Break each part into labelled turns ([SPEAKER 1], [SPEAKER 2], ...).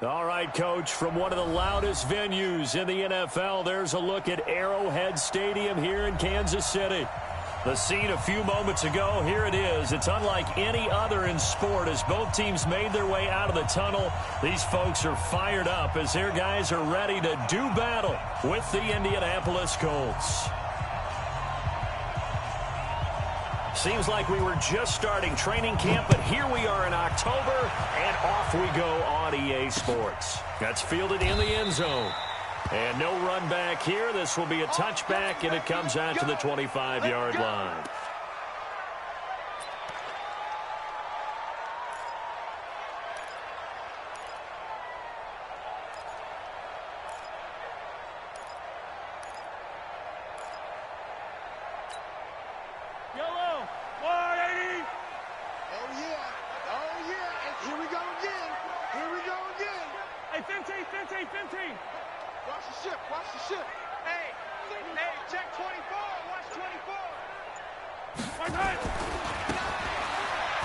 [SPEAKER 1] All right, Coach, from one of the loudest venues in the NFL, there's a look at Arrowhead Stadium here in Kansas City. The scene a few moments ago, here it is. It's unlike any other in sport as both teams made their way out of the tunnel. These folks are fired up as their guys are ready to do battle with the Indianapolis Colts. Seems like we were just starting training camp, but here we are in October, and off we go on EA Sports. That's fielded in the end zone. And no run back here. This will be a touchback, and it comes out to the 25-yard line.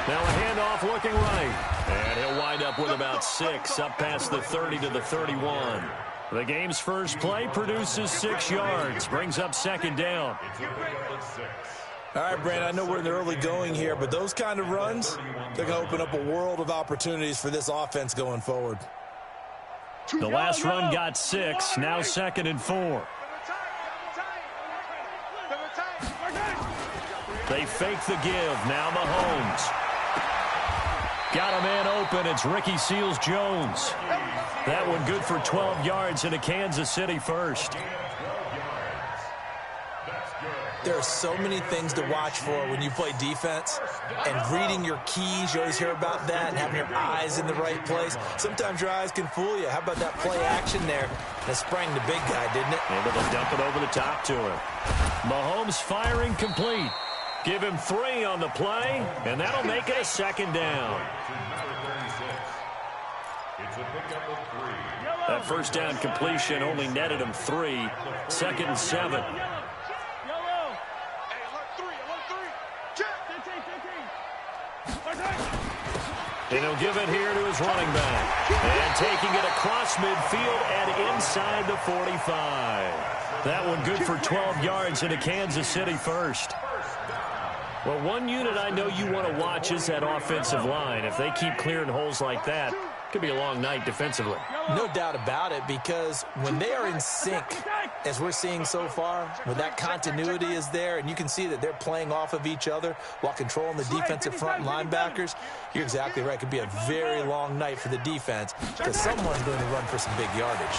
[SPEAKER 1] Now a handoff looking right. And he'll wind up with about 6 up past the 30 to the 31. The game's first play produces 6 yards. Brings up second down.
[SPEAKER 2] All right, Brandon, I know we're in the early going here, but those kind of runs, they're going to open up a world of opportunities for this offense going forward.
[SPEAKER 1] The last run got 6. Now 2nd and 4. They fake the give. Now Mahomes. Got a man open. It's Ricky Seals-Jones. That one good for 12 yards into Kansas City first.
[SPEAKER 2] There are so many things to watch for when you play defense, and reading your keys, you always hear about that, and having your eyes in the right place. Sometimes your eyes can fool you. How about that play action there? That sprang the big guy, didn't it?
[SPEAKER 1] Able to dump it over the top to him. Mahomes firing complete. Give him 3 on the play, and that'll make it a second down. That first down completion only netted him 3. 2nd and 7. And he'll give it here to his running back. And taking it across midfield and inside the 45. That one good for 12 yards into Kansas City first. Well, one unit I know you want to watch is that offensive line. If they keep clearing holes like that, it could be a long night defensively.
[SPEAKER 2] No doubt about it, because when they are in sync, as we're seeing so far, when that continuity is there, and you can see that they're playing off of each other while controlling the defensive front linebackers, you're exactly right. It could be a very long night for the defense because someone's going to run for some big yardage.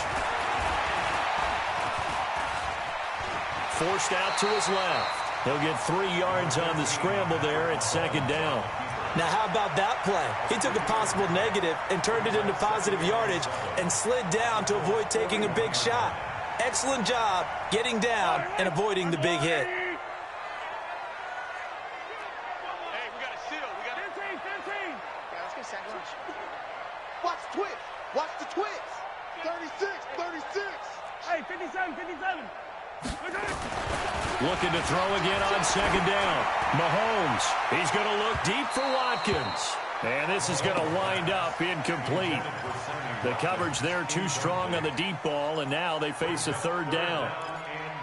[SPEAKER 1] Forced out to his left. He'll get 3 yards on the scramble there at second down.
[SPEAKER 2] Now, how about that play? He took a possible negative and turned it into positive yardage and slid down to avoid taking a big shot. Excellent job getting down and avoiding the big hit.
[SPEAKER 3] Hey, we got a seal. We got 15. Yeah, let's get sack lunch. Watch the twist. Watch the twist. 36.
[SPEAKER 4] Hey, 57.
[SPEAKER 1] Looking to throw again on second down. Mahomes, he's going to look deep for Watkins. And this is going to wind up incomplete. The coverage there too strong on the deep ball, and now they face a third down.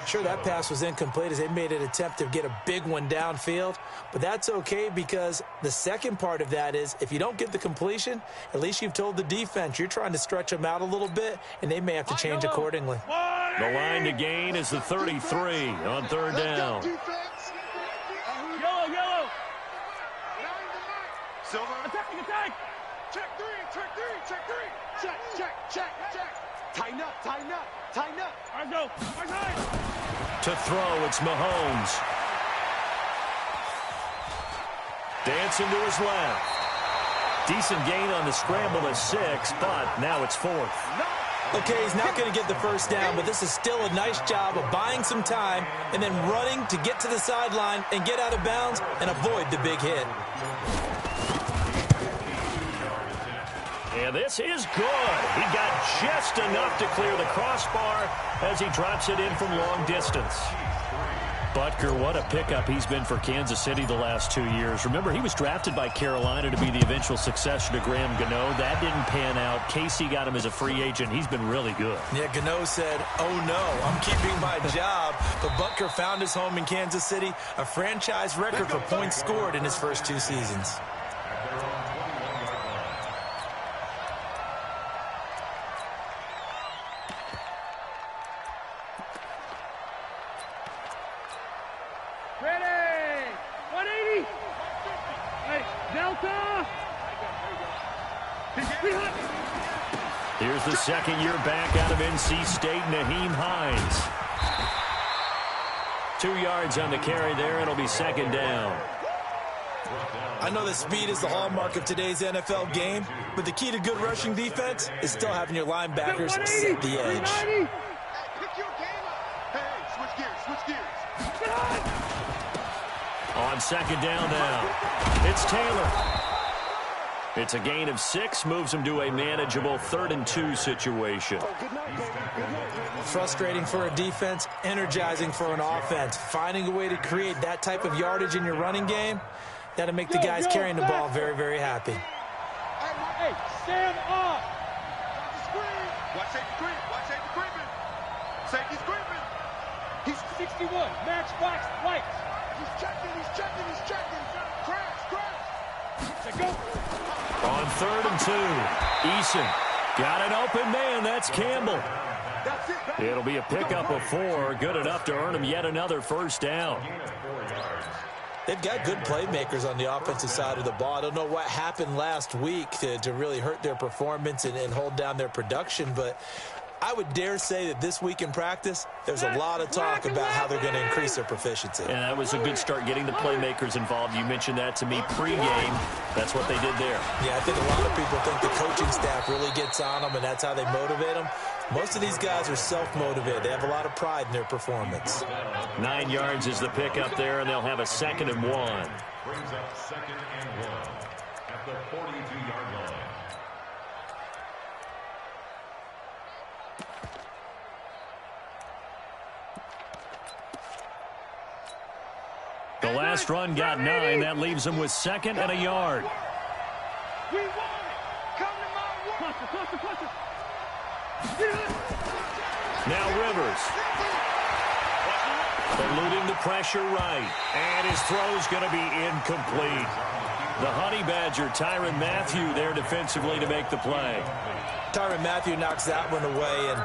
[SPEAKER 2] Sure, that pass was incomplete as they made an attempt to get a big one downfield, but that's okay because the second part of that is if you don't get the completion, at least you've told the defense you're trying to stretch them out a little bit, and they may have to change accordingly.
[SPEAKER 1] The line to gain is the 33 on third down.
[SPEAKER 4] Yellow.
[SPEAKER 3] Silver.
[SPEAKER 4] Attack.
[SPEAKER 3] Check three. Check. Tighten up.
[SPEAKER 4] All right, go.
[SPEAKER 1] To throw, it's Mahomes. Dancing to his left. Decent gain on the scramble at 6, but now it's 4th.
[SPEAKER 2] Okay, he's not going to get the first down, but this is still a nice job of buying some time and then running to get to the sideline and get out of bounds and avoid the big hit.
[SPEAKER 1] And this is good. He got just enough to clear the crossbar as he drops it in from long distance. Butker, what a pickup he's been for Kansas City the last 2 years. Remember, he was drafted by Carolina to be the eventual successor to Graham Gano. That didn't pan out. Casey got him as a free agent. He's been really good.
[SPEAKER 2] Yeah, Gano said, oh no, I'm keeping my job. But Butker found his home in Kansas City, a franchise record for points scored in his first 2 seasons.
[SPEAKER 1] Here's the second year back out of NC State, Naheem Hines. 2 yards on the carry there. It'll be second down.
[SPEAKER 2] I know that speed is the hallmark of today's NFL game, but the key to good rushing defense is still having your linebackers set the edge.
[SPEAKER 3] Hey, pick your game up. Hey, switch gears.
[SPEAKER 1] On second down now, it's Taylor. It's a gain of 6, moves him to a manageable 3rd and 2 situation.
[SPEAKER 2] Frustrating for a defense, energizing for an offense. Finding a way to create that type of yardage in your running game, that'll make the guys carrying the ball very, very happy.
[SPEAKER 4] Hey, stand up.
[SPEAKER 3] Watch the screen. Watch safety creep. Watch safety creeping. Safety's creeping.
[SPEAKER 4] He's 61. Match box right.
[SPEAKER 3] He's checking. Crash.
[SPEAKER 4] Check go.
[SPEAKER 1] On 3rd and 2, Eason got an open man. That's Campbell.
[SPEAKER 3] That's it.
[SPEAKER 1] It'll be a pickup of 4, good enough to earn him yet another first down.
[SPEAKER 2] They've got good playmakers on the offensive side of the ball. I don't know what happened last week to really hurt their performance and hold down their production, but I would dare say that this week in practice, there's a lot of talk about how they're going to increase their proficiency.
[SPEAKER 1] And that was a good start, getting the playmakers involved. You mentioned that to me pregame. That's what they did there.
[SPEAKER 2] Yeah, I think a lot of people think the coaching staff really gets on them, and that's how they motivate them. Most of these guys are self-motivated. They have a lot of pride in their performance.
[SPEAKER 1] 9 yards is the pickup there, and they'll have a 2nd and 1.
[SPEAKER 5] Brings up 2nd and 1 at the 42-yard line.
[SPEAKER 1] The last run got 9. That leaves them with 2nd and a yard.
[SPEAKER 3] We want it. Come to my work.
[SPEAKER 4] Cluster.
[SPEAKER 1] Now Rivers. Eluding the pressure right. And his throw's going to be incomplete. The Honey Badger, Tyrann Mathieu, there defensively to make the play.
[SPEAKER 2] Tyrann Mathieu knocks that one away. And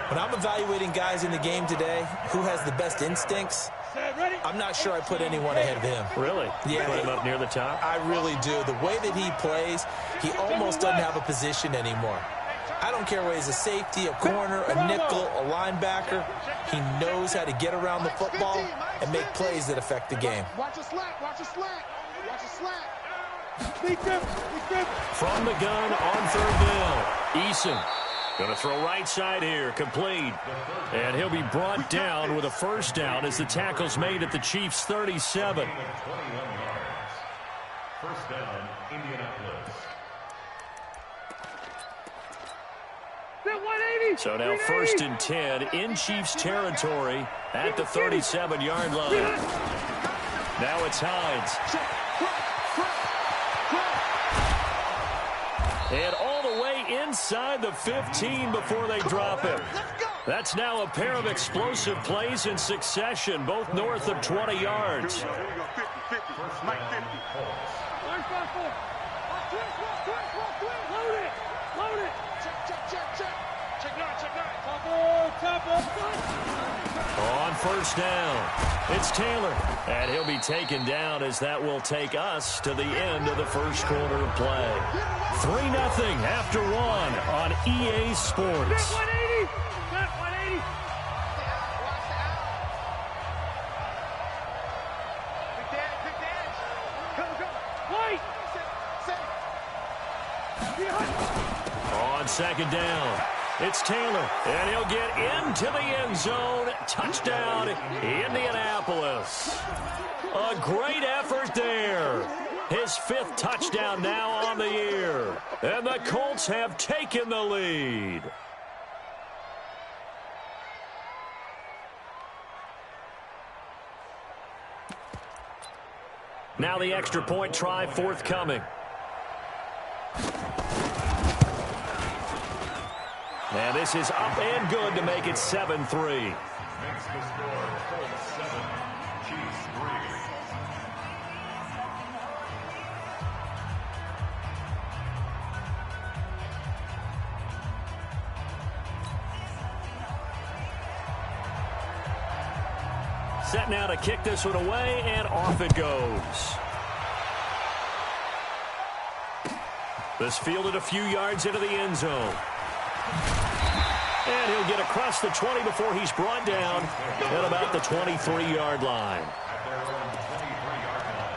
[SPEAKER 2] when I'm evaluating guys in the game today, who has the best instincts, I'm not sure I put anyone ahead of him.
[SPEAKER 1] Really?
[SPEAKER 2] Yeah.
[SPEAKER 1] Put him up near the top?
[SPEAKER 2] I really do. The way that he plays, he almost doesn't have a position anymore. I don't care whether he's a safety, a corner, a nickel, a linebacker. He knows how to get around the football and make plays that affect the game.
[SPEAKER 3] Watch a slack.
[SPEAKER 1] From the gun on 3rd down. Eason going to throw right side here, complete. And he'll be brought down with a first down as the tackle's made at the Chiefs' 37.
[SPEAKER 5] 21 yards. First down, Indianapolis.
[SPEAKER 1] So now 1st and 10 in Chiefs territory at the 37-yard line. Now it's Hines. And all the way inside the 15 before they drop him. That's now a pair of explosive plays in succession, both north of 20 yards.
[SPEAKER 3] Here we go, 50. Mike 50.
[SPEAKER 4] Load it. Check 9.
[SPEAKER 1] On first down, it's Taylor. And he'll be taken down as that will take us to the end of the first quarter of play. 3-0 after 1 on EA Sports.
[SPEAKER 4] 180. Got 180.
[SPEAKER 3] Big Daddy.
[SPEAKER 4] White.
[SPEAKER 1] On second down, it's Taylor, and he'll get into the end zone. Touchdown, Indianapolis. A great effort there. His 5th touchdown now on the year. And the Colts have taken the lead. Now the extra point try forthcoming. And this is up and good to make it 7-3.
[SPEAKER 5] Makes the score Colts 7, Chiefs 3.
[SPEAKER 1] Set now to kick this one away, and off it goes. This fielded a few yards into the end zone. And he'll get across the 20 before he's brought down at about the 23-yard line.
[SPEAKER 5] At their own 23-yard line.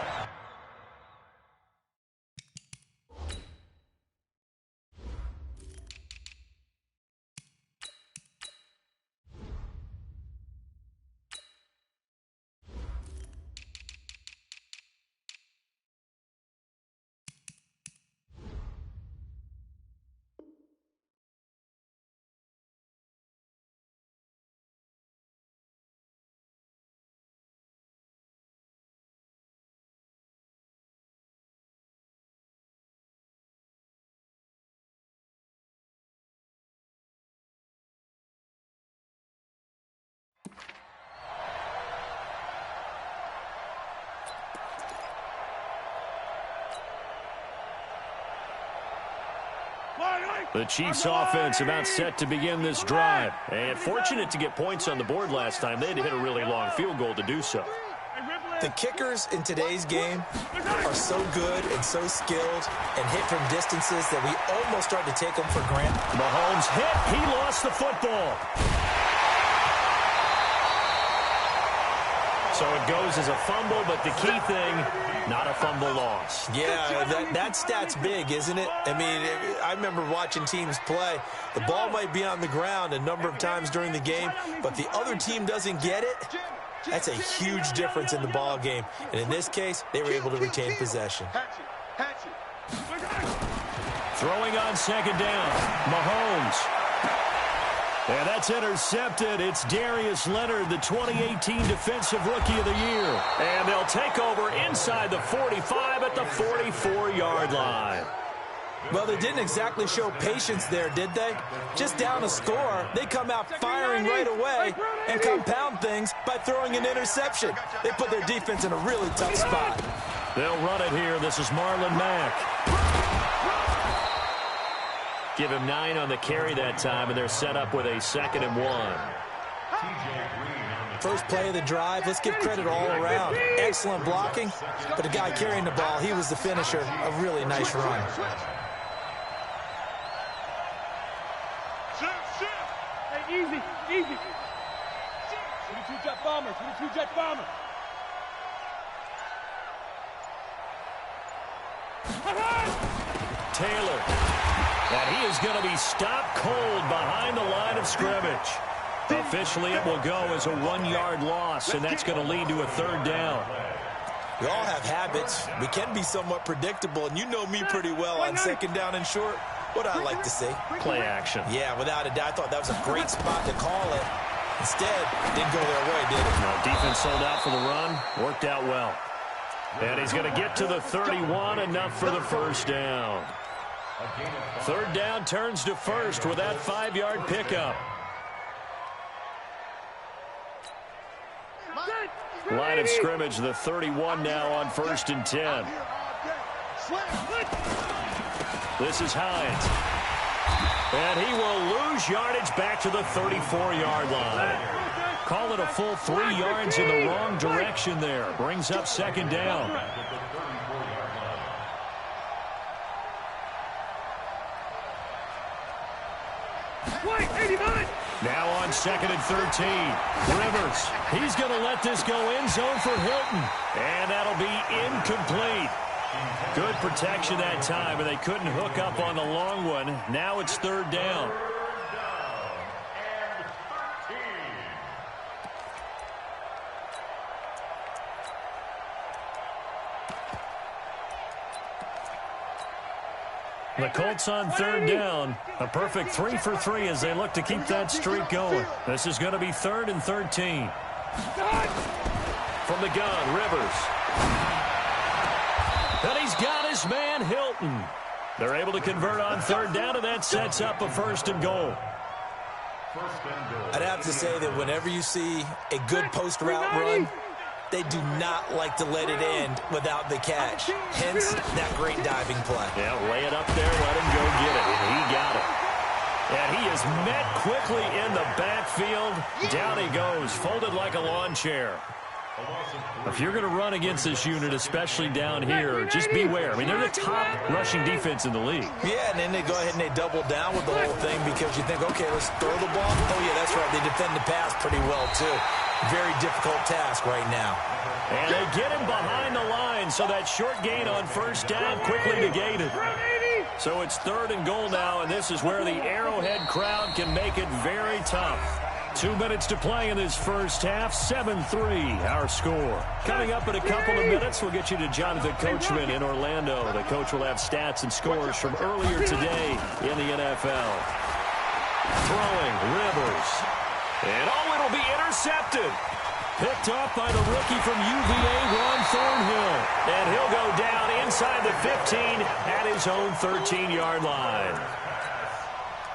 [SPEAKER 1] The Chiefs offense about set to begin this drive. And fortunate to get points on the board last time. They had to hit a really long field goal to do so.
[SPEAKER 2] The kickers in today's game are so good and so skilled and hit from distances that we almost start to take them for granted.
[SPEAKER 1] Mahomes hit. He lost the football. So it goes as a fumble, but the key thing, not a fumble loss.
[SPEAKER 2] Yeah, that stat's big, isn't it? I mean, I remember watching teams play. The ball might be on the ground a number of times during the game, but the other team doesn't get it. That's a huge difference in the ball game. And in this case, they were able to retain possession.
[SPEAKER 1] Throwing on second down, Mahomes. And that's intercepted. It's Darius Leonard, the 2018 Defensive Rookie of the Year. And they'll take over inside the 45 at the 44-yard line.
[SPEAKER 2] Well, they didn't exactly show patience there, did they? Just down a score, they come out firing right away and compound things by throwing an interception. They put their defense in a really tough spot.
[SPEAKER 1] They'll run it here. This is Marlon Mack. Give him 9 on the carry that time, and they're set up with a 2nd and 1.
[SPEAKER 2] First play of the drive, let's give credit all around. Excellent blocking, but the guy carrying the ball, he was the finisher. A really nice run.
[SPEAKER 4] Hey, easy, easy. 22 jet bomber, 22 jet bomber.
[SPEAKER 1] Taylor. And he is going to be stopped cold behind the line of scrimmage. Officially, it will go as a 1-yard loss, and that's going to lead to a 3rd down.
[SPEAKER 2] We all have habits. We can be somewhat predictable, and you know me pretty well on 2nd down and short. What I like to see.
[SPEAKER 1] Play action.
[SPEAKER 2] Yeah, without a doubt. I thought that was a great spot to call it. Instead, didn't go their way, did it?
[SPEAKER 1] No, defense sold out for the run. Worked out well. And he's going to get to the 31, enough for the 1st down. 3rd down turns to 1st with that 5-yard pickup. Line of scrimmage, the 31 now on 1st and 10. This is Hines. And he will lose yardage back to the 34-yard line. Call it a full 3 yards in the wrong direction there. Brings up 2nd down. Now on 2nd and 13. Rivers. He's going to let this go end zone for Hilton. And that'll be incomplete. Good protection that time, and they couldn't hook up on the long one. Now it's 3rd down. The Colts on 3rd down. A perfect 3 for 3 as they look to keep that streak going. This is going to be 3rd and 13. From the gun, Rivers. And he's got his man, Hilton. They're able to convert on third down, and that sets up a 1st and goal.
[SPEAKER 2] I'd have to say that whenever you see a good post route run, they do not like to let it end without the catch. Hence, that great diving play.
[SPEAKER 1] Yeah, lay it up there, let him go get it, and he got it. And he is met quickly in the backfield. Down he goes, folded like a lawn chair. If you're going to run against this unit, especially down here, just beware. I mean, they're the top rushing defense in the league.
[SPEAKER 2] Yeah, and then they go ahead and they double down with the whole thing because you think, okay, let's throw the ball. Oh, yeah, that's right. They defend the pass pretty well, too. Very difficult task right now.
[SPEAKER 1] And they get him behind the line, so that short gain on 1st down quickly negated. So it's 3rd and goal now, and this is where the Arrowhead crowd can make it very tough. 2 minutes to play in this first half. 7-3 our score. Coming up in a couple of minutes, we'll get you to Jonathan Coachman in Orlando. The coach will have stats and scores from earlier today in the NFL. Throwing, Rivers. And it'll be intercepted. Picked off by the rookie from UVA, Juan Thornhill. And he'll go down inside the 15 at his own 13-yard line.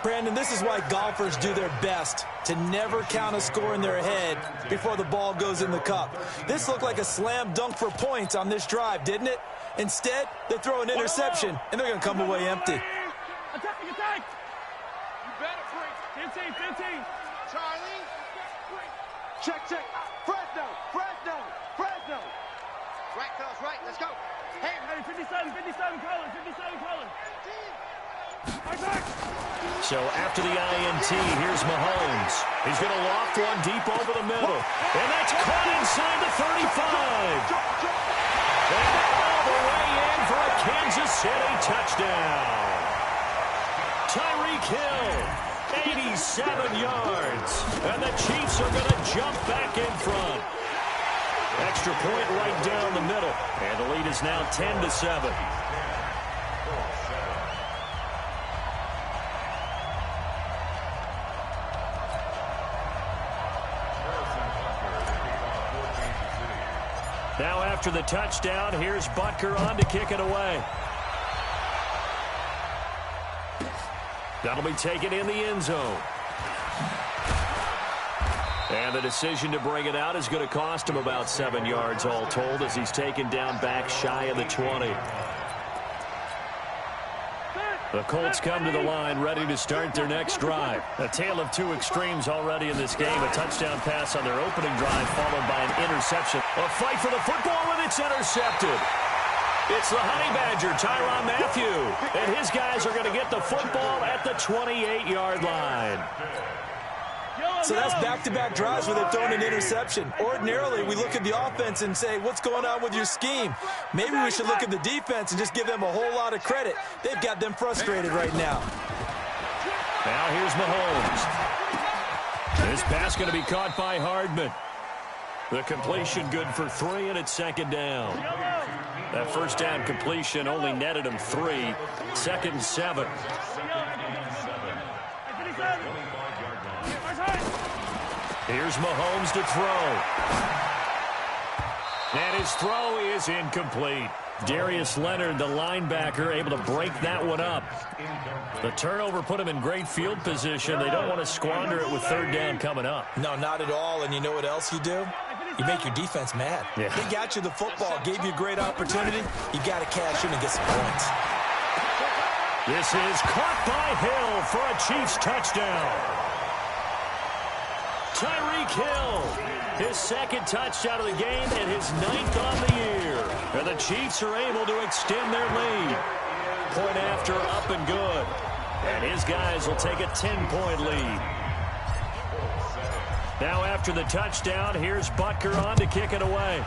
[SPEAKER 2] Brandon, this is why golfers do their best to never count a score in their head before the ball goes in the cup. This looked like a slam dunk for points on this drive, didn't it? Instead, they throw an interception, and they're going to come away empty.
[SPEAKER 4] Attack! You better break. 15.
[SPEAKER 3] Charlie. Check. Fresno. Right, fellas, right. Let's go. Hey,
[SPEAKER 4] Hey, 57, Colin. 57, Colin.
[SPEAKER 1] So after the INT, here's Mahomes. He's going to loft one deep over the middle. And that's caught inside the 35. And all the way in for a Kansas City touchdown. Tyreek Hill, 87 yards. And the Chiefs are going to jump back in front. Extra point right down the middle. And the lead is now 10-7. Now after the touchdown, here's Butker on to kick it away. That'll be taken in the end zone. And the decision to bring it out is going to cost him about 7 yards all told as he's taken down back shy of the 20. The Colts come to the line ready to start their next drive. A tale of two extremes already in this game. A touchdown pass on their opening drive followed by an interception. A fight for the football, and it's intercepted. It's the Honey Badger, Tyrann Mathieu. And his guys are going to get the football at the 28-yard line.
[SPEAKER 2] So that's back-to-back drives where they've thrown an interception. Ordinarily, we look at the offense and say, what's going on with your scheme? Maybe we should look at the defense and just give them a whole lot of credit. They've got them frustrated right now.
[SPEAKER 1] Now here's Mahomes. This pass going to be caught by Hardman. The completion good for 3, and it's 2nd down. That first down completion only netted him 3. 2nd and 7. Here's Mahomes to throw. And his throw is incomplete. Darius Leonard, the linebacker, able to break that one up. The turnover put him in great field position. They don't want to squander it with 3rd down coming up.
[SPEAKER 2] No, not at all. And you know what else you do? You make your defense mad.
[SPEAKER 1] Yeah.
[SPEAKER 2] They got you the football, gave you a great opportunity. You got to cash in and get some points.
[SPEAKER 1] This is caught by Hill for a Chiefs touchdown. Tyreek Hill, his 2nd touchdown of the game and his 9th on the year. And the Chiefs are able to extend their lead. Point after, up and good. And his guys will take a 10-point lead. Now after the touchdown, here's Butker on to kick it away.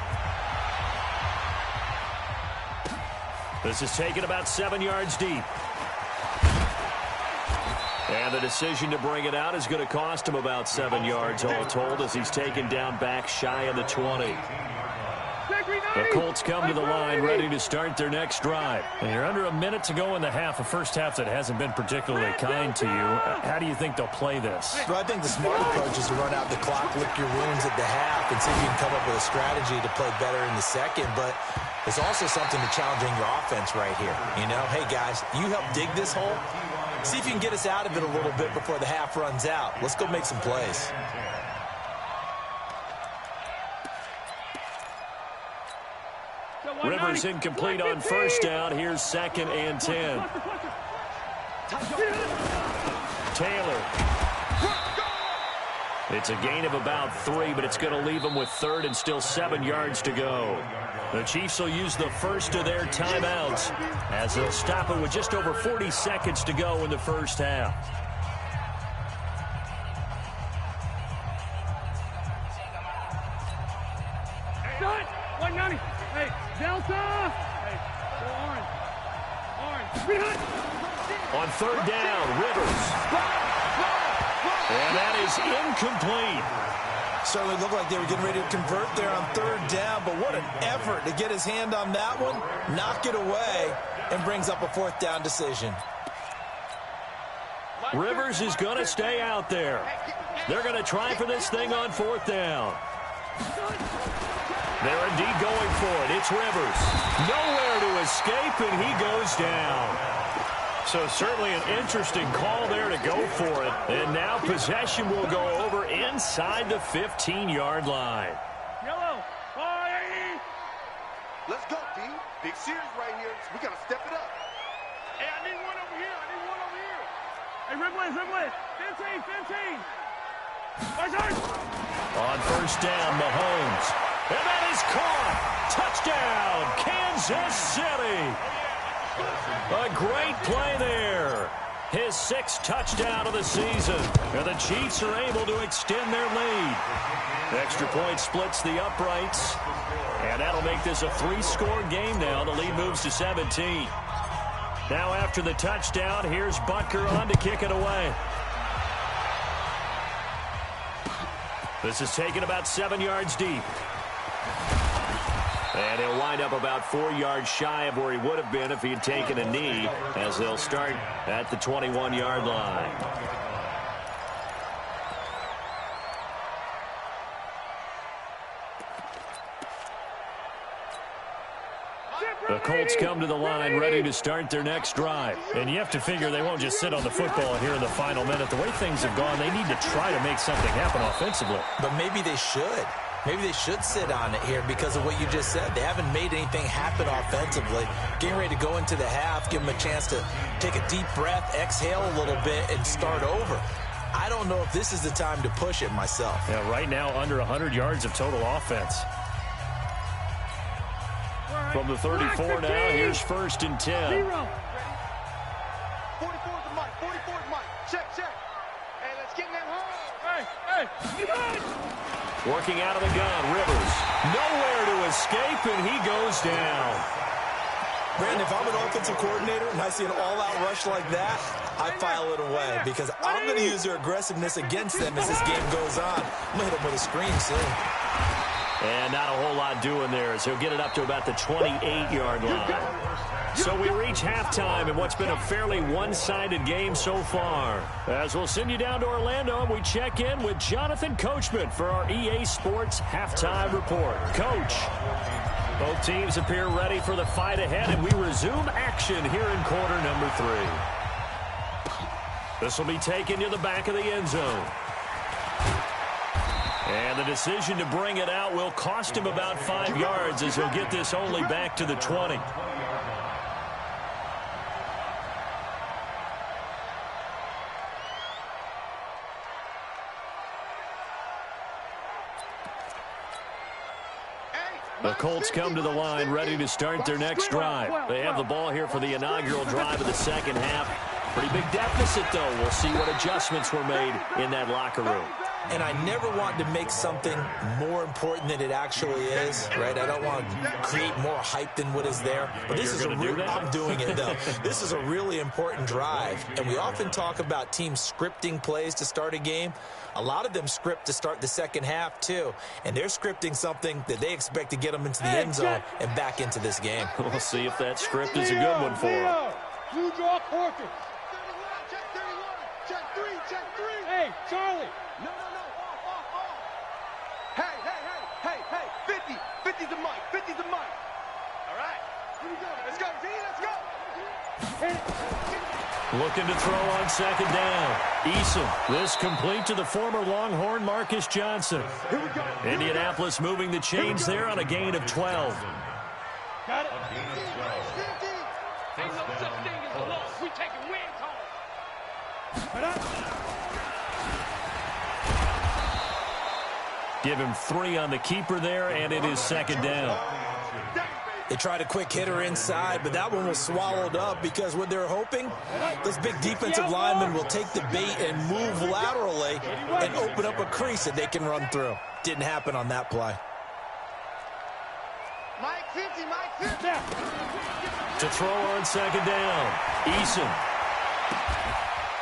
[SPEAKER 1] This is taken about 7 yards deep. And the decision to bring it out is going to cost him about 7 yards all told as he's taken down back shy of the 20. The Colts come to the line ready to start their next drive. And you're under a minute to go in the half, a first half that hasn't been particularly kind to you. How do you think they'll play this?
[SPEAKER 2] Well, I think the smart approach is to run out the clock, lick your wounds at the half, and see if you can come up with a strategy to play better in the second. But It's also something to challenging your offense right here. You know, hey, guys, you help dig this hole. See if you can get us out of it a little bit before the half runs out. Let's go make some plays.
[SPEAKER 1] Rivers incomplete on first down. Here's 2nd and 10. Taylor. It's a gain of about 3, but it's going to leave them with 3rd and still 7 yards to go. The Chiefs will use the first of their timeouts as they'll stop it with just over 40 seconds to go in the first half.
[SPEAKER 4] Shot! 190. Hey, Delta! Hey, go orange.
[SPEAKER 1] On 3rd down, Rivers. And that is incomplete.
[SPEAKER 2] Certainly looked like they were getting ready to convert there on 3rd down, but what an effort to get his hand on that one, knock it away, and brings up a 4th down decision.
[SPEAKER 1] Rivers is going to stay out there. They're going to try for this thing on 4th down. They're indeed going for it. It's Rivers. Nowhere to escape, and he goes down. So certainly an interesting call there to go for it. And now possession will go over inside the 15-yard line.
[SPEAKER 4] Yellow.
[SPEAKER 3] Let's go, D. Big series right here. We got to step it up.
[SPEAKER 4] Hey, I need one over here. Hey, Rimley. 15.
[SPEAKER 1] On 1st down, Mahomes. And that is caught. Touchdown, Kansas City. A great play there. His 6th touchdown of the season. And the Chiefs are able to extend their lead. Extra point splits the uprights. And that'll make this a 3-score game now. The lead moves to 17. Now after the touchdown, here's Butker on to kick it away. This is taken about 7 yards deep. And he'll wind up about 4 yards shy of where he would have been if he had taken a knee, as they'll start at the 21-yard line. The Colts come to the line ready to start their next drive. And you have to figure they won't just sit on the football here in the final minute. The way things have gone, they need to try to make something happen offensively.
[SPEAKER 2] But maybe they should. Maybe they should sit on it here because of what you just said. They haven't made anything happen offensively. Getting ready to go into the half, give them a chance to take a deep breath, exhale a little bit, and start over. I don't know if this is the time to push it myself.
[SPEAKER 1] Yeah, right now under 100 yards of total offense. From the 34 now, here's 1st and 10.
[SPEAKER 3] 44 is the mic. 44 is the mic. Check. Hey, let's get in that hole.
[SPEAKER 4] Hey.
[SPEAKER 1] Working out of the gun, Rivers. Nowhere to escape, and he goes down.
[SPEAKER 2] Brandon, if I'm an offensive coordinator and I see an all-out rush like that, I file it away because I'm going to use their aggressiveness against them as this game goes on. I'm going to hit them with a screen soon.
[SPEAKER 1] And not a whole lot doing there, so he'll get it up to about the 28-yard line. So we reach halftime in what's been a fairly one-sided game so far. As we'll send you down to Orlando, we check in with Jonathan Coachman for our EA Sports Halftime Report. Coach, both teams appear ready for the fight ahead, and we resume action here in quarter number 3. This will be taken to the back of the end zone. And the decision to bring it out will cost him about 5 yards as he'll get this only back to the 20. The Colts come to the line ready to start their next drive. They have the ball here for the inaugural drive of the second half. Pretty big deficit, though. We'll see what adjustments were made in that locker room.
[SPEAKER 2] And I never want to make something more important than it actually is, right? I don't want to create more hype than what is there. But this is I'm doing it, though. This is a really important drive. And we often talk about teams scripting plays to start a game. A lot of them script to start the second half, too. And they're scripting something that they expect to get them into the end zone and back into this game.
[SPEAKER 1] We'll see if that script is a good one for them.
[SPEAKER 4] You draw quarter.
[SPEAKER 3] 31, check 31. Check 3, check 3.
[SPEAKER 4] Hey, Charlie.
[SPEAKER 3] No. Hey. 50. 50's the mic. 50's the mic. All Let's go, V, let's go.
[SPEAKER 1] Looking to throw on second down. Eason, this complete to the former Longhorn Marcus Johnson. Indianapolis moving the chains there on a gain of 12.
[SPEAKER 4] Got it.
[SPEAKER 3] Ain't no such thing as a loss. We taking wins home.
[SPEAKER 1] Give him 3 on the keeper there, and it is second down.
[SPEAKER 2] They tried a quick hitter inside, but that one was swallowed up because what they're hoping, this big defensive lineman will take the bait and move laterally and open up a crease that they can run through. Didn't happen on that play.
[SPEAKER 3] Mike 50, Mike 50.
[SPEAKER 1] To throw on second down. Eason.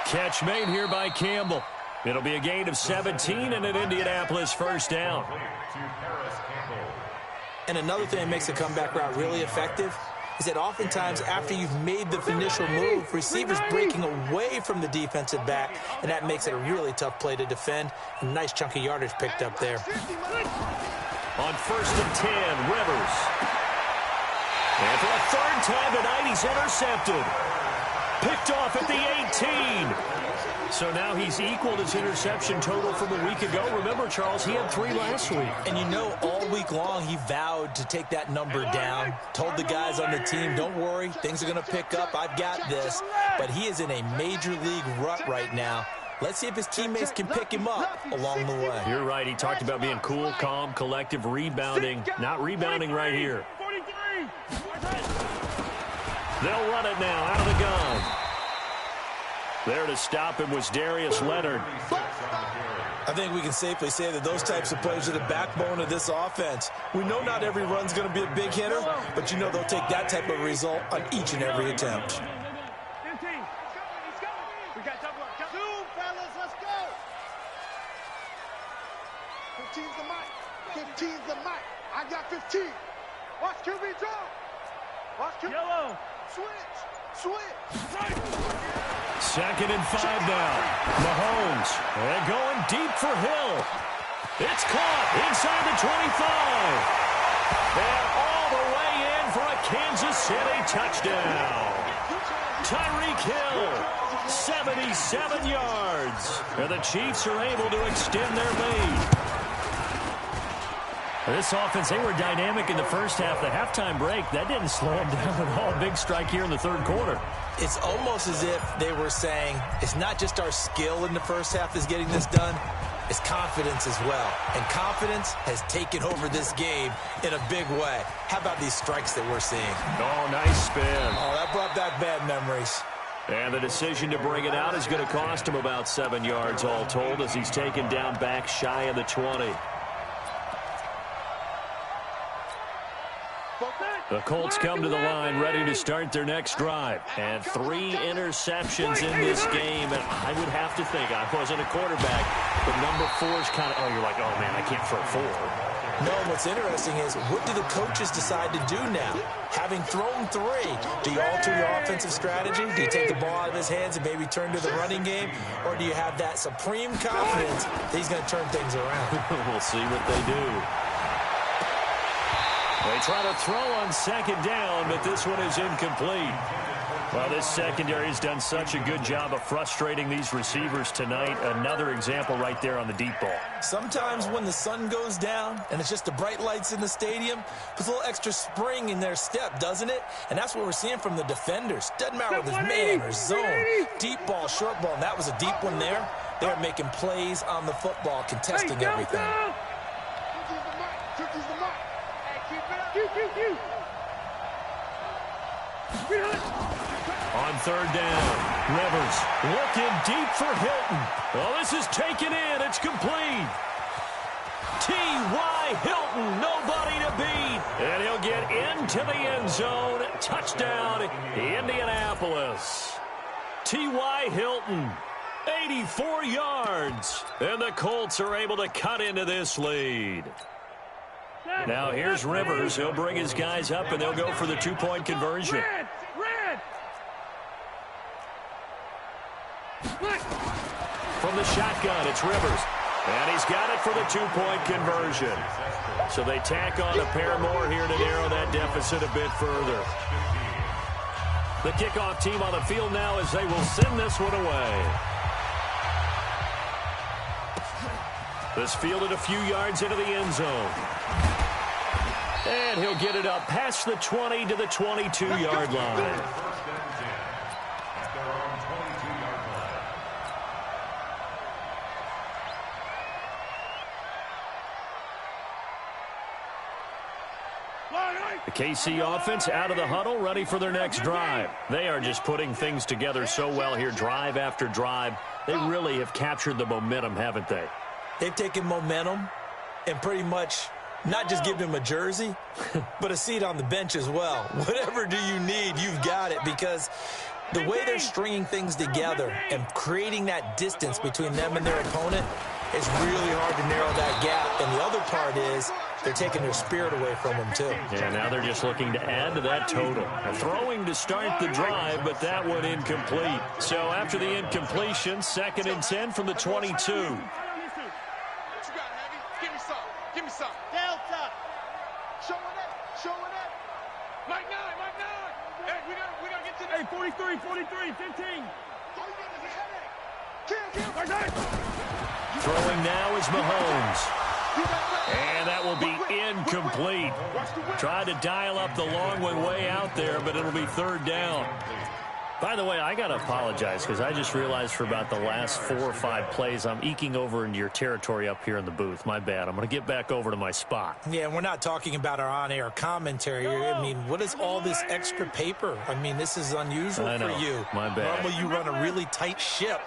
[SPEAKER 1] Catch made here by Campbell. It'll be a gain of 17 and an Indianapolis first down.
[SPEAKER 2] And another thing that makes a comeback route really effective is that oftentimes after you've made the initial move, receivers breaking away from the defensive back, and that makes it a really tough play to defend. A nice chunk of yardage picked up there.
[SPEAKER 1] On 1st and 10, Rivers. And for a third time tonight, he's intercepted. Picked off at the 18. So now he's equaled his interception total from a week ago. Remember, Charles, he had 3 last week.
[SPEAKER 2] And you know, all week long, he vowed to take that number down. Told the guys on the team, don't worry, things are going to pick up. I've got this. But he is in a major league rut right now. Let's see if his teammates can pick him up along the way.
[SPEAKER 1] You're right. He talked about being cool, calm, collective, rebounding. Not rebounding right here.
[SPEAKER 4] 43.
[SPEAKER 1] They'll run it now out of the gun. There to stop him was Darius Leonard.
[SPEAKER 2] I think we can safely say that those types of plays are the backbone of this offense. We know not every run's going to be a big hitter, but you know they'll take that type of result on each and every attempt.
[SPEAKER 4] 15. We got double up.
[SPEAKER 3] 2, fellas, let's go. 15's the mic. 15's the mic. I got 15. Watch QB draw. Watch QB.
[SPEAKER 4] Yellow.
[SPEAKER 3] Switch.
[SPEAKER 1] Second and 5 now. Mahomes. And going deep for Hill. It's caught inside the 25. And all the way in for a Kansas City touchdown. Tyreek Hill, 77 yards. And the Chiefs are able to extend their lead. This offense, they were dynamic in the first half. The halftime break, that didn't slow them down at all. Big strike here in the third quarter.
[SPEAKER 2] It's almost as if they were saying, it's not just our skill in the first half that's getting this done, it's confidence as well. And confidence has taken over this game in a big way. How about these strikes that we're seeing?
[SPEAKER 1] Oh, nice spin.
[SPEAKER 2] Oh, that brought back bad memories.
[SPEAKER 1] And the decision to bring it out is going to cost him about 7 yards all told as he's taken down back shy of the 20. The Colts come to the line ready to start their next drive. And 3 interceptions in this game. And I would have to think, I wasn't a quarterback, but number 4 is kind of, oh, you're like, oh, man, I can't throw 4.
[SPEAKER 2] No, what's interesting is, what do the coaches decide to do now? Having thrown 3, do you alter your offensive strategy? Do you take the ball out of his hands and maybe turn to the running game? Or do you have that supreme confidence that he's going to turn things around?
[SPEAKER 1] We'll see what they do. They try to throw on second down, but this one is incomplete. Well, this secondary has done such a good job of frustrating these receivers tonight. Another example right there on the deep ball.
[SPEAKER 2] Sometimes when the sun goes down and it's just the bright lights in the stadium, puts a little extra spring in their step, doesn't it? And that's what we're seeing from the defenders. Doesn't matter whether it's man or zone, deep ball, short ball, and that was a deep one there. They're making plays on the football, contesting everything.
[SPEAKER 1] On third down, Rivers looking deep for Hilton. Well, this is taken in. It's complete. T.Y. Hilton, nobody to beat. And he'll get into the end zone. Touchdown, Indianapolis. T.Y. Hilton, 84 yards. And the Colts are able to cut into this lead. Now here's Rivers. He'll bring his guys up, and they'll go for the 2-point conversion. From the shotgun, it's Rivers. And he's got it for the two-point conversion. So they tack on a pair more here to narrow that deficit a bit further. The kickoff team on the field now as they will send this one away. This fielded a few yards into the end zone. And he'll get it up past the 20 to the 22-yard line. The KC offense out of the huddle, ready for their next drive. They are just putting things together so well here, drive after drive. They really have captured the momentum, haven't they?
[SPEAKER 2] They've taken momentum and pretty much not just given him a jersey, but a seat on the bench as well. Whatever do you need, you've got it, because the way they're stringing things together and creating that distance between them and their opponent, it's really hard to narrow that gap. And the other part is they're taking their spirit away from them, too.
[SPEAKER 1] Yeah, now they're just looking to add to that total. Throwing to start the drive, but that one incomplete. So after the incompletion, 2nd and 10 from the 22.
[SPEAKER 3] Give me some. Delta. Showing it. Mike 9. Hey, we gotta get to the...
[SPEAKER 4] Hey, 43, 15.
[SPEAKER 1] Throwing now is Mahomes. And that will be incomplete. Tried to dial up the long one way out there, but it'll be 3rd down. By the way, I got to apologize because I just realized for about the last 4 or 5 plays, I'm eking over into your territory up here in the booth. My bad. I'm going to get back over to my spot.
[SPEAKER 2] Yeah, and we're not talking about our on-air commentary. I mean, what is all this extra paper? I mean, this is unusual for you.
[SPEAKER 1] My bad.
[SPEAKER 2] Normally you run a really tight ship.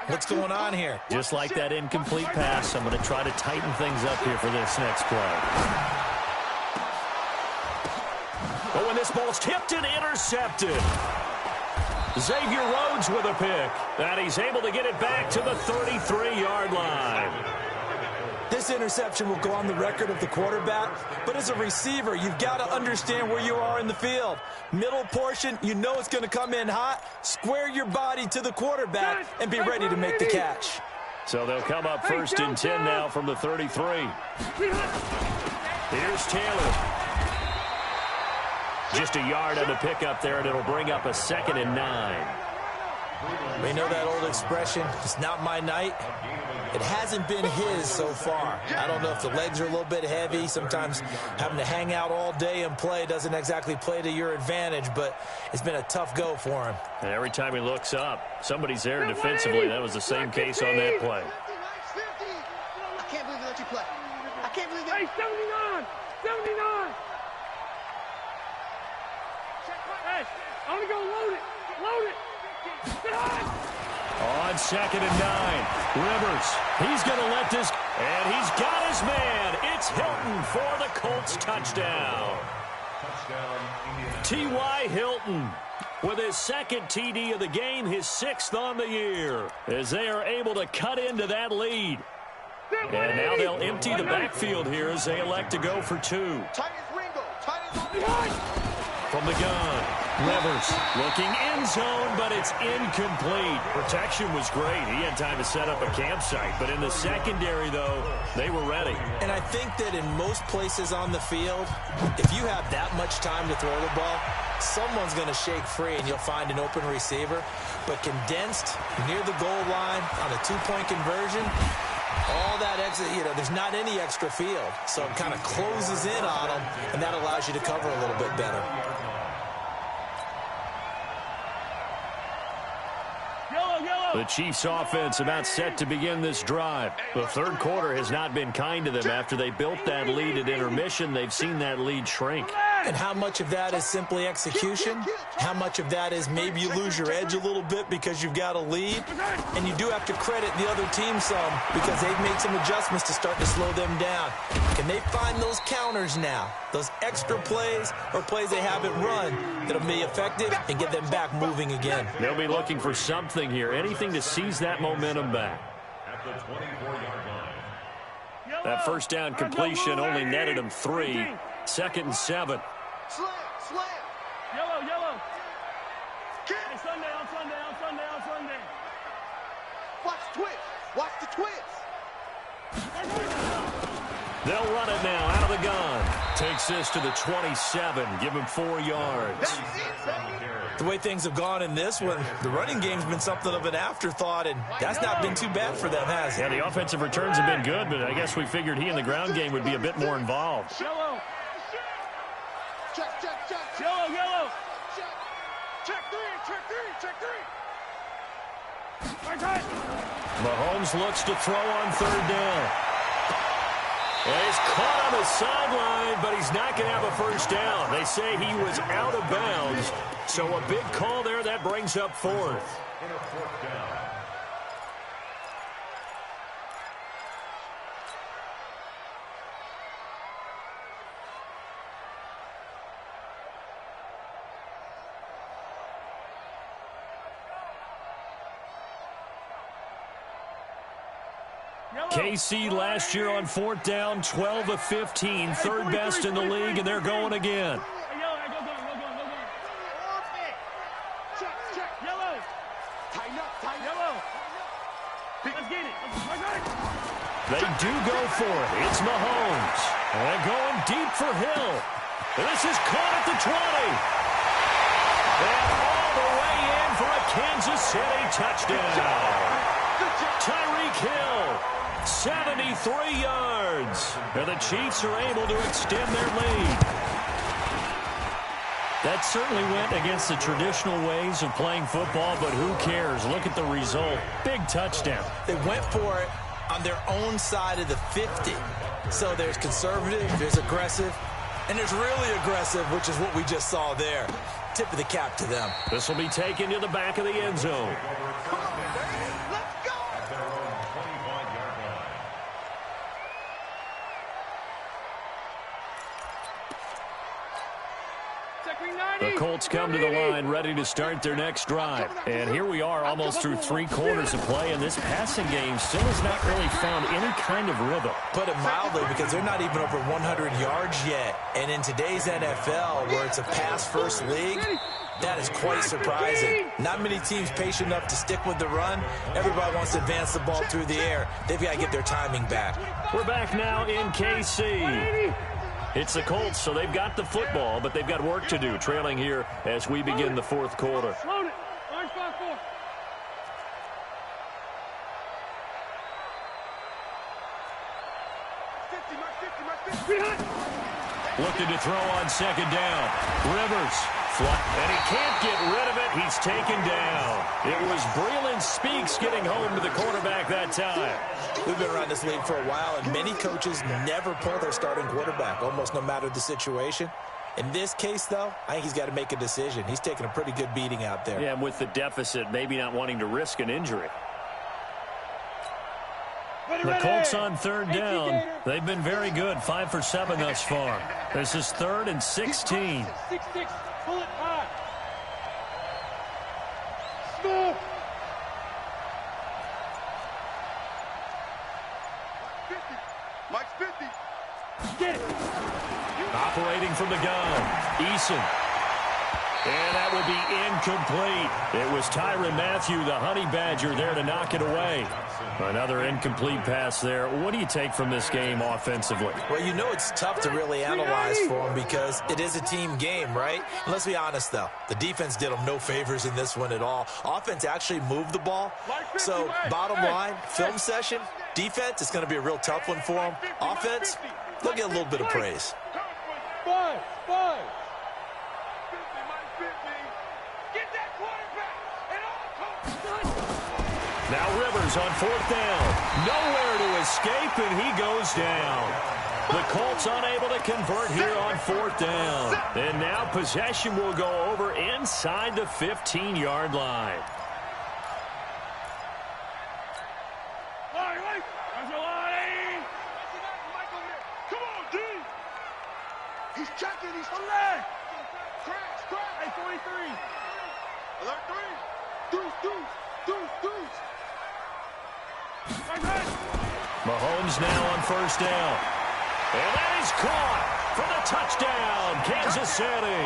[SPEAKER 2] What's going on here?
[SPEAKER 1] Just like that incomplete pass, I'm going to try to tighten things up here for this next play. Oh, and this ball's tipped and intercepted. Xavier Rhodes with a pick. And he's able to get it back to the 33-yard line.
[SPEAKER 2] This interception will go on the record of the quarterback, but as a receiver, you've got to understand where you are in the field. Middle portion, you know it's going to come in hot. Square your body to the quarterback and be ready to make the catch.
[SPEAKER 1] So they'll come up 1st and 10 now from the 33. Here's Taylor. Just a yard on the pickup there, and it'll bring up a 2nd and 9.
[SPEAKER 2] We know that old expression, it's not my night. It hasn't been his so far. I don't know if the legs are a little bit heavy. Sometimes having to hang out all day and play doesn't exactly play to your advantage, but it's been a tough go for him.
[SPEAKER 1] And every time he looks up, somebody's there defensively. That was the same case on that play.
[SPEAKER 3] I can't believe they let you play. I can't believe they...
[SPEAKER 4] Hey, 79! Hey, I want to go load it!
[SPEAKER 1] On 2nd and 9, Rivers, he's going to let this, and he's got his man. It's Hilton for the Colts touchdown. T.Y. Hilton with his 2nd TD of the game, his 6th on the year, as they are able to cut into that lead. And now they'll empty the backfield here as they elect to go for 2. From the gun, Rivers looking in zone, but it's incomplete. Protection was great. He had time to set up a campsite, but in the secondary, though, they were ready.
[SPEAKER 2] And I think that in most places on the field, if you have that much time to throw the ball, someone's going to shake free and you'll find an open receiver. But condensed near the goal line on a 2-point conversion, all that extra, there's not any extra field. So it kind of closes in on them, and that allows you to cover a little bit better.
[SPEAKER 1] The Chiefs offense about set to begin this drive. The 3rd quarter has not been kind to them. After they built that lead at intermission, they've seen that lead shrink.
[SPEAKER 2] And how much of that is simply execution? How much of that is maybe you lose your edge a little bit because you've got a lead? And you do have to credit the other team some because they've made some adjustments to start to slow them down. Can they find those counters now? Those extra plays or plays they haven't run that'll be effective and get them back moving again?
[SPEAKER 1] They'll be looking for something here, anything to seize that momentum back.
[SPEAKER 5] At the 24-yard line.
[SPEAKER 1] That 1st down completion only netted them 3. 2nd and 7.
[SPEAKER 3] Slam.
[SPEAKER 4] Yellow. Hey, Sunday.
[SPEAKER 3] Watch the twist.
[SPEAKER 1] They'll run it now out of the gun. Takes this to the 27. Give him 4 yards.
[SPEAKER 2] The way things have gone in this one, the running game's been something of an afterthought, and that's not been too bad for them, has it?
[SPEAKER 1] Yeah, the offensive returns have been good, but I guess we figured he in the ground game would be a bit more involved.
[SPEAKER 4] Yellow.
[SPEAKER 3] Check, check, check.
[SPEAKER 4] Yellow, yellow.
[SPEAKER 3] Check. Check 3, check 3, check 3.
[SPEAKER 4] Right side.
[SPEAKER 1] Mahomes looks to throw on 3rd down. And he's caught on the sideline, but he's not going to have a first down. They say he was out of bounds, so a big call there. That brings up 4th. KC last year on 4th down, 12 of 15, third best in the league, and they're going again.
[SPEAKER 4] Hey, yellow, go going.
[SPEAKER 3] Check, check.
[SPEAKER 4] Yellow.
[SPEAKER 3] Tighten up, tighten up.
[SPEAKER 4] Yellow. Let's get it. Right side.
[SPEAKER 1] They do go for it. It's Mahomes. And they're going deep for Hill. And this is caught at the 20. And all the way in for a Kansas City touchdown. Tyreek Hill, 73 yards. And the Chiefs are able to extend their lead. That certainly went against the traditional ways of playing football, but who cares? Look at the result. Big touchdown.
[SPEAKER 2] They went for it on their own side of the 50. So there's conservative, there's aggressive, and there's really aggressive, which is what we just saw there. Tip of the cap to them.
[SPEAKER 1] This will be taken to the back of the end zone. The Colts come to the line, ready to start their next drive. And here we are, almost through 3 quarters of play, and this passing game still has not really found any kind of rhythm.
[SPEAKER 2] Put it mildly, because they're not even over 100 yards yet. And in today's NFL, where it's a pass-first league, that is quite surprising. Not many teams patient enough to stick with the run. Everybody wants to advance the ball through the air. They've got to get their timing back.
[SPEAKER 1] We're back now in KC. It's the Colts, so they've got the football, but they've got work to do, trailing here as we begin the 4th quarter.
[SPEAKER 4] Load it. Orange 5-4.
[SPEAKER 1] Looking to throw on 2nd down. Rivers. And he can't get rid of it. He's taken down. It was Breeland Speaks getting home to the quarterback that time.
[SPEAKER 2] We've been around this league for a while, and many coaches never pull their starting quarterback, almost no matter the situation. In this case, though, I think he's got to make a decision. He's taking a pretty good beating out there.
[SPEAKER 1] Yeah, and with the deficit, maybe not wanting to risk an injury. The Colts on 3rd down. They've been very good, 5 for 7 thus far. This is 3rd and 16.
[SPEAKER 4] 6-6. Pull it high. Score.
[SPEAKER 3] 50. Mike's 50.
[SPEAKER 4] Get it.
[SPEAKER 1] Operating from the gun, Eason. And that will be incomplete. It was Tyrann Mathieu, the Honey Badger, there to knock it away. Another incomplete pass there. What do you take from this game offensively?
[SPEAKER 2] Well, you know it's tough to really analyze for them because it is a team game, right? And let's be honest, though. The defense did them no favors in this one at all. Offense actually moved the ball. So, bottom line, film session, defense is going to be a real tough one for them. Offense, they'll get a little bit of praise.
[SPEAKER 4] 5.
[SPEAKER 1] Now Rivers on 4th down. Nowhere to escape, and he goes down. The Colts unable to convert here on 4th down. And now possession will go over inside the 15-yard line.
[SPEAKER 3] Come on, D. He's checking. He's
[SPEAKER 4] Crash.
[SPEAKER 3] Hey,
[SPEAKER 4] 43.
[SPEAKER 3] Alert 3. Deuce.
[SPEAKER 1] Mahomes now on 1st down. And that is caught for the touchdown, Kansas City.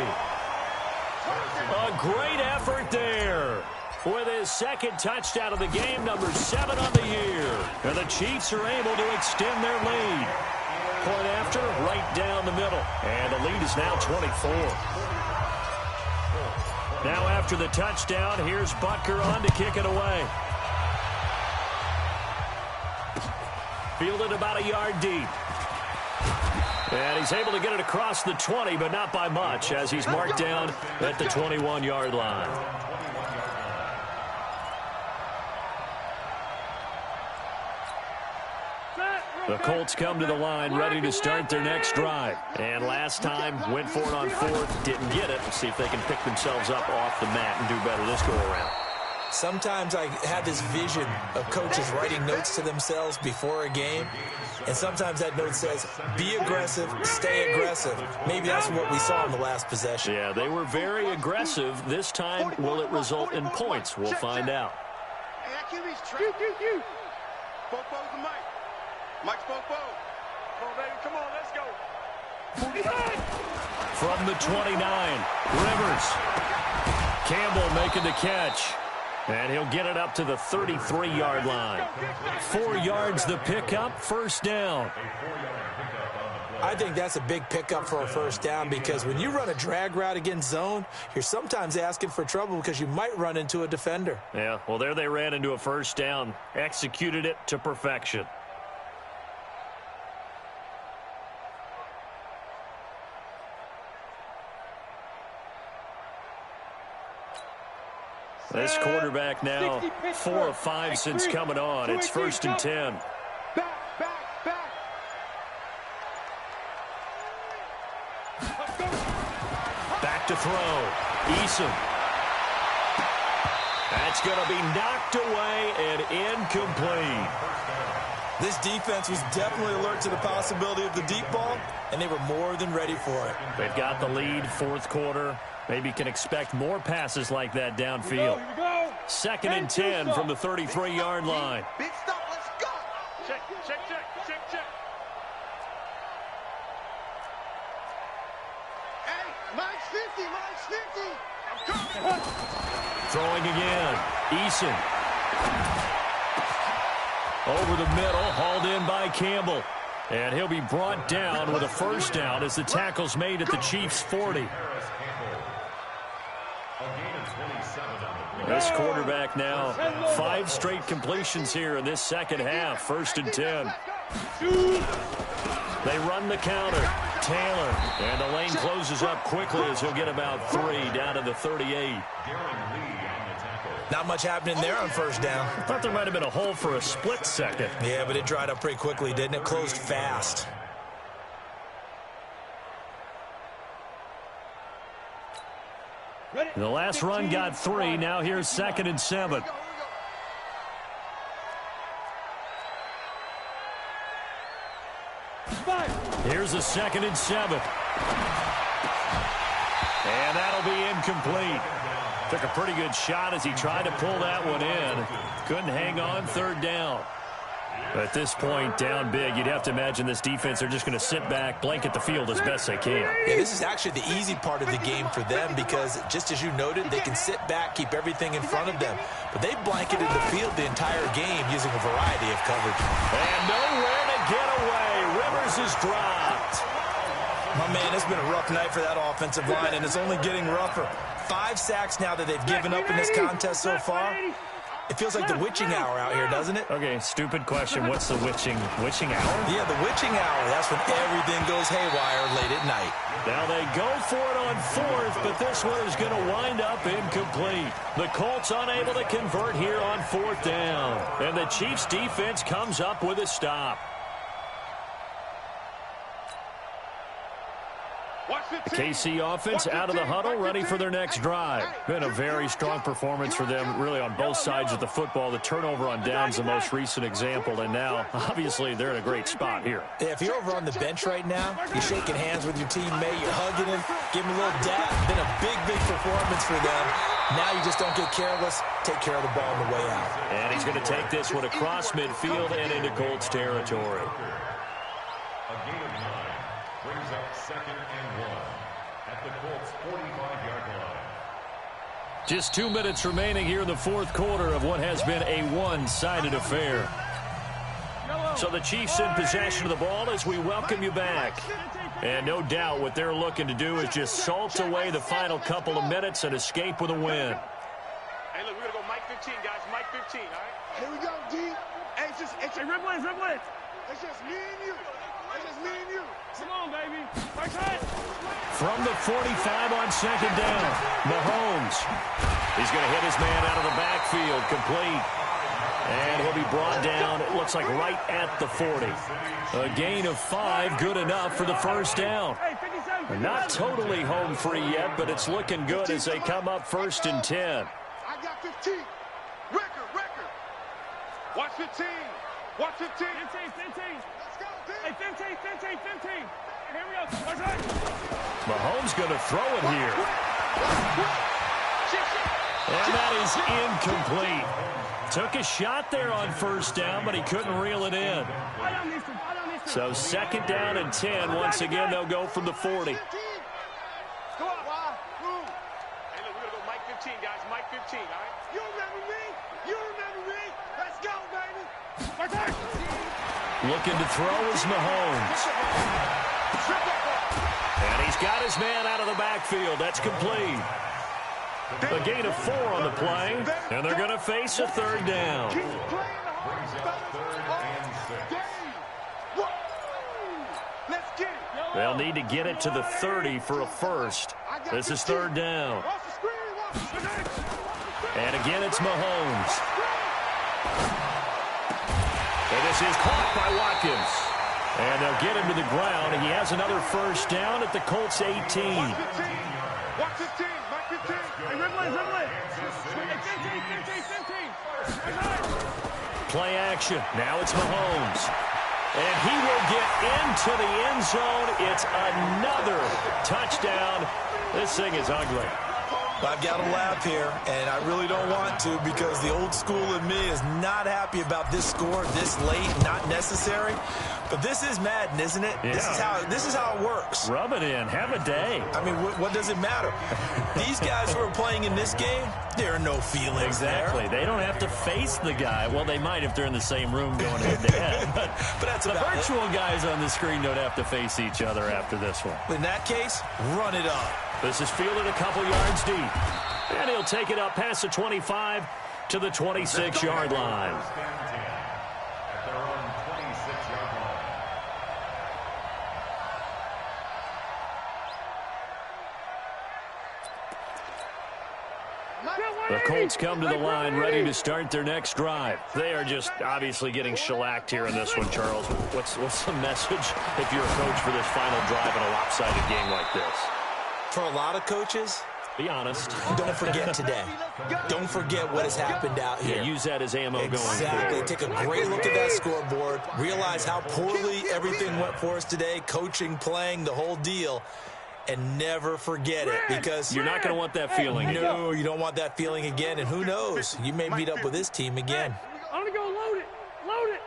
[SPEAKER 1] A great effort there. with his second touchdown of the game, number 7 on the year. And the Chiefs are able to extend their lead. Point after, right down the middle. And the lead is now 24. Now after the touchdown, here's Butker on to kick it away. Fielded about a yard deep. And he's able to get it across the 20, but not by much, as he's marked down at the 21-yard line. The Colts come to the line ready to start their next drive. And last time, went for it on 4th, didn't get it. Let's see if they can pick themselves up off the mat and do better this go-around.
[SPEAKER 2] Sometimes I have this vision of coaches writing notes to themselves before a game, and sometimes that note says, be aggressive, stay aggressive. Maybe that's what we saw in the last possession.
[SPEAKER 1] Yeah, they were very aggressive. This time, will it result in points? We'll find out.
[SPEAKER 3] Hey, that QB's trapped. Popo's the mic. Mike's Popo. Come on, baby. Come on, let's go.
[SPEAKER 1] From the 29, Rivers. Campbell making the catch. And he'll get it up to the 33-yard line. 4 yards the pickup, first down.
[SPEAKER 2] I think that's a big pickup for a first down because when you run a drag route against zone, you're sometimes asking for trouble because you might run into a defender.
[SPEAKER 1] Yeah, well, there they ran into a first down. Executed it to perfection. This quarterback now 4 of 5 since coming on. It's 1st and 10. Back to throw. Eason. That's going to be knocked away and incomplete.
[SPEAKER 2] This defense was definitely alert to the possibility of the deep ball, and they were more than ready for it.
[SPEAKER 1] They've got the lead, 4th quarter. Maybe can expect more passes like that downfield. 2nd and 10 from the 33-yard line.
[SPEAKER 3] Big stop, let's go. Check. Hey, mine's 50. I'm coming.
[SPEAKER 1] Throwing again. Eason. Over the middle, hauled in by Campbell. And he'll be brought down with a first down as the tackle's made at the Chiefs' 40. This quarterback now 5 straight completions here in this second half. 1st and 10. They run the counter. Taylor. And the lane closes up quickly as he'll get about 3 down to the 38.
[SPEAKER 2] Not much happening there on first down.
[SPEAKER 1] I thought there might have been a hole for a split second.
[SPEAKER 2] Yeah, but it dried up pretty quickly, didn't it? Closed fast.
[SPEAKER 1] The last run got 3. Now here's 2nd and 7. Here's a 2nd and 7. And that'll be incomplete. Took a pretty good shot as he tried to pull that one in. Couldn't hang on, 3rd down. At this point, down big, you'd have to imagine this defense are just going to sit back, blanket the field as best they can.
[SPEAKER 2] Yeah, this is actually the easy part of the game for them because, just as you noted, they can sit back, keep everything in front of them. But they've blanketed the field the entire game using a variety of coverage.
[SPEAKER 1] And nowhere to get away. Rivers is dropped.
[SPEAKER 2] My man, it's been a rough night for that offensive line, and it's only getting rougher. 5 sacks now that they've given up in this contest so far. It feels like the witching hour out here, doesn't it?
[SPEAKER 1] Okay, stupid question. What's the witching hour?
[SPEAKER 2] Yeah, the witching hour. That's when everything goes haywire late at night.
[SPEAKER 1] Now they go for it on 4th, but this one is going to wind up incomplete. The Colts unable to convert here on 4th down. And the Chiefs defense comes up with a stop. The KC offense out of the huddle, ready for their next drive. Been a very strong performance for them, really, on both sides of the football. The turnover on downs, the most recent example, and now, obviously, they're in a great spot here.
[SPEAKER 2] Yeah, if you're over on the bench right now, you're shaking hands with your teammate, you're hugging him, giving him a little dap. Been a big, big performance for them. Now you just don't get careless, take care of the ball on the way out.
[SPEAKER 1] And he's going to take this one across midfield and into Colts territory.
[SPEAKER 5] A gain of 9 brings up 2nd and 1 at the Colts' 45-yard line.
[SPEAKER 1] Just 2 minutes remaining here in the fourth quarter of what has been a one-sided affair. So the Chiefs in possession of the ball as we welcome you back. And no doubt what they're looking to do is just salt away the final couple of minutes and escape with a win.
[SPEAKER 3] Hey, look, we're going to go Mike 15, guys. Mike 15, all right? Here we go, D. Hey, it's rib blitz. It's just me and you. Come on, baby.
[SPEAKER 1] From the 45 on second down, Mahomes. He's going to hit his man out of the backfield, complete. And he'll be brought down, it looks like right at the 40. A gain of 5, good enough for the first down. They're not totally home free yet, but it's looking good as they come up 1st and 10.
[SPEAKER 3] I got 15. Record. Watch 15. Watch 15. 15. Let's go, D. Hey, 15. Here we go.
[SPEAKER 1] Mahomes going to throw it here. And that is incomplete. Took a shot there on first down, but he couldn't reel it in. So 2nd down and 10. Once again, they'll go from the 40.
[SPEAKER 3] Go on. Hey, look, we're going to go Mike 15, guys. Mike 15, all right? You remember me? Let's go, baby.
[SPEAKER 1] Looking to throw is Mahomes. And he's got his man out of the backfield. That's complete. A gain of 4 on the play, and they're going to face a 3rd down. They'll need to get it to the 30 for a first. This is 3rd down. And again, it's Mahomes. And this is caught by Watkins. And they'll get him to the ground, and he has another first down at the Colts 18.
[SPEAKER 3] Watch 15. Mike 15. Hey, rib blitz. Hey, 15.
[SPEAKER 1] Play action. Now it's Mahomes. And he will get into the end zone. It's another touchdown. This thing is ugly.
[SPEAKER 2] I've got to laugh here, and I really don't want to because the old school in me is not happy about this score this late, not necessary. But this is Madden, isn't it?
[SPEAKER 1] Yeah.
[SPEAKER 2] This is how it works.
[SPEAKER 1] Rub it in. Have a day.
[SPEAKER 2] I mean, what does it matter? These guys who are playing in this game, there are no feelings
[SPEAKER 1] Exactly.
[SPEAKER 2] there.
[SPEAKER 1] They don't have to face the guy. Well, they might if they're in the same room going head-to-head.
[SPEAKER 2] But that's
[SPEAKER 1] the
[SPEAKER 2] about
[SPEAKER 1] virtual guys on the screen don't have to face each other after this one.
[SPEAKER 2] In that case, run it up.
[SPEAKER 1] This is fielded a couple yards deep. And he'll take it up past the 25 to the 26-yard line. The Colts come to the line ready to start their next drive. They are just obviously getting shellacked here in this one, Charles. What's the message if you're a coach for this final drive in a lopsided game like this?
[SPEAKER 2] For a lot of coaches,
[SPEAKER 1] be honest.
[SPEAKER 2] Don't forget today. Don't forget what has happened out here.
[SPEAKER 1] Yeah, use that as ammo going forward.
[SPEAKER 2] Exactly. Take a great look at that scoreboard. Realize how poorly everything went for us today. Coaching, playing, the whole deal. And never forget it because
[SPEAKER 1] you're not going to want that feeling again.
[SPEAKER 2] No, you don't want that feeling again. And who knows? You may meet up with this team again.
[SPEAKER 4] I'm going to go load it.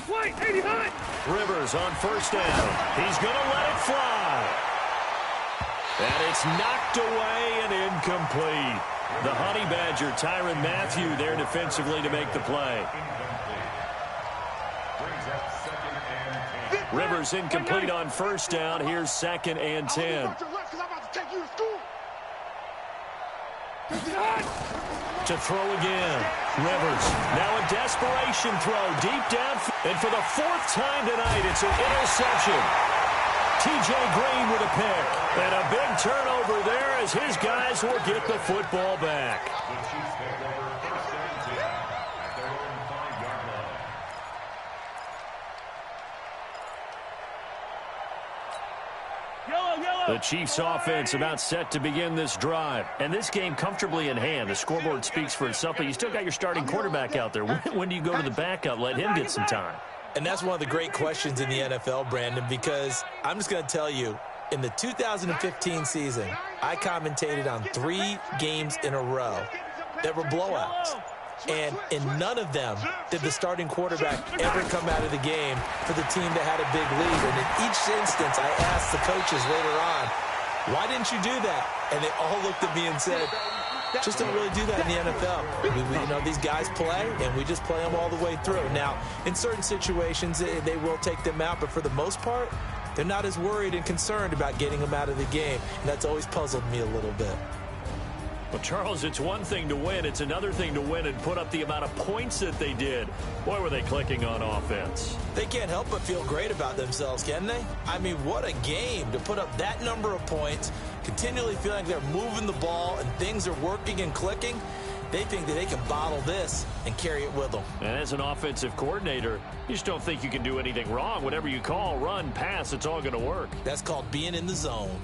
[SPEAKER 4] Wait, 89.
[SPEAKER 1] Rivers on first down. He's going to let it fly. And it's knocked away and incomplete. The Honey Badger, Tyrann Mathieu, there defensively to make the play. Rivers incomplete on first down. Here's 2nd and 10. To throw again. Rivers. Now a desperation throw deep down. And for the 4th time tonight, it's an interception. T.J. Green with a pick. And a big turnover there as his guys will get the football back. The Chiefs offense about set to begin this drive. And this game comfortably in hand. The scoreboard speaks for itself, but you still got your starting quarterback out there. When do you go to the backup? Let him get some time.
[SPEAKER 2] And that's one of the great questions in the NFL, Brandon, because I'm just going to tell you, in the 2015 season, I commentated on 3 games in a row that were blowouts. And in none of them did the starting quarterback ever come out of the game for the team that had a big lead. And in each instance, I asked the coaches later on, why didn't you do that? And they all looked at me and said, Just don't really do that in the NFL. You know, these guys play, and we just play them all the way through. Now, in certain situations, they will take them out, but for the most part, they're not as worried and concerned about getting them out of the game, and that's always puzzled me a little bit.
[SPEAKER 1] Well, Charles, it's one thing to win. It's another thing to win and put up the amount of points that they did. Boy, were they clicking on offense.
[SPEAKER 2] They can't help but feel great about themselves, can they? I mean, what a game to put up that number of points, continually feeling like they're moving the ball and things are working and clicking. They think that they can bottle this and carry it with them.
[SPEAKER 1] And as an offensive coordinator, you just don't think you can do anything wrong. Whatever you call, run, pass, it's all going to work.
[SPEAKER 2] That's called being in the zone.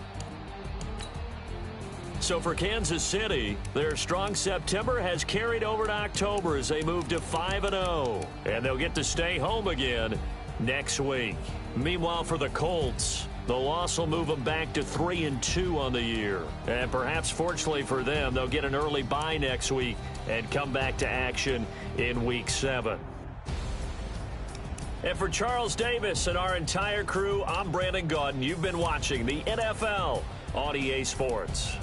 [SPEAKER 1] So for Kansas City, their strong September has carried over to October as they move to 5-0. And they'll get to stay home again next week. Meanwhile, for the Colts, the loss will move them back to 3-2 on the year. And perhaps fortunately for them, they'll get an early bye next week and come back to action in Week 7. And for Charles Davis and our entire crew, I'm Brandon Gaudin. You've been watching the NFL on EA Sports.